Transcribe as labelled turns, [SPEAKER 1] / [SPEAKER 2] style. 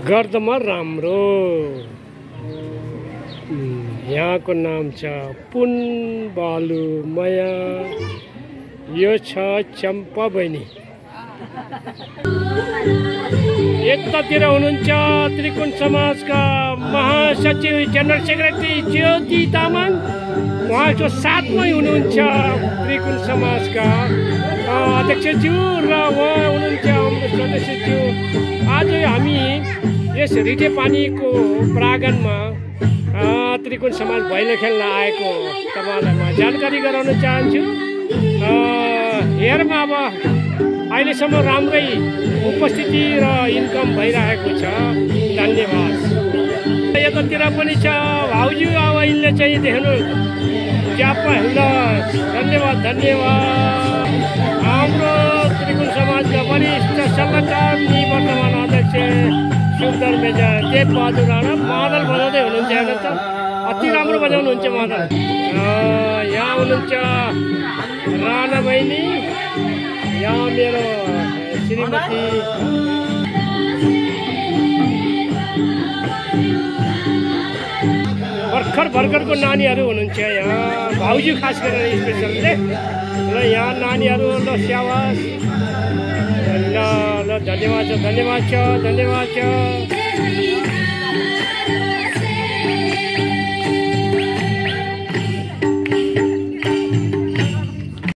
[SPEAKER 1] गर्दमा राम्रो यहाँको नाम छ पुन बालु माया यो छ चम्पा बहिनी यतातिर हुनुहुन्छ त्रिकोण समाजका महासचिव जनरल सेक्रेटरी ज्योति तामाङ उहाँको साथमै हुनुहुन्छ त्रिकोण समाजका अध्यक्षज्यू र उहाँ हुनुहुन्छ हाम्रो सदस्यज्यू आज हामी यस रिटे पानीको प्राङ्गणमा त्रिकोण समाज भैलो खेल्न आएको तपाईहरुलाई जानकारी गराउन चाहन्छु हेरमा अब अहिलेसम्म राम्रै उपस्थिति र इन्कम भइरहेको छ धन्यवाद यतातिर पनि छ भाउजू अब यिनले चाहिँ देख्नु ज्याप ल धन्यवाद हाम्रो त्रिकोण समाजका वरिष्ठ सल्लाहकार निवर्तमान अध्यक्ष सुन्दर मेजर देवबहादुर राणा मादल बजाउँदै हुनुहुन्छ हेर्नु त अति राम्रो बजाउनुहुन्छ मादल यहाँ हुनुहुन्छ राणा बहिनी यहाँ मेरो श्रीमती भर्खरको नानीहरू हुनुहुन्छ यहाँ भाउजू खास गरेर स्पेसलले ल यहाँ नानीहरू ल स्यावास ल धन्यवाद छ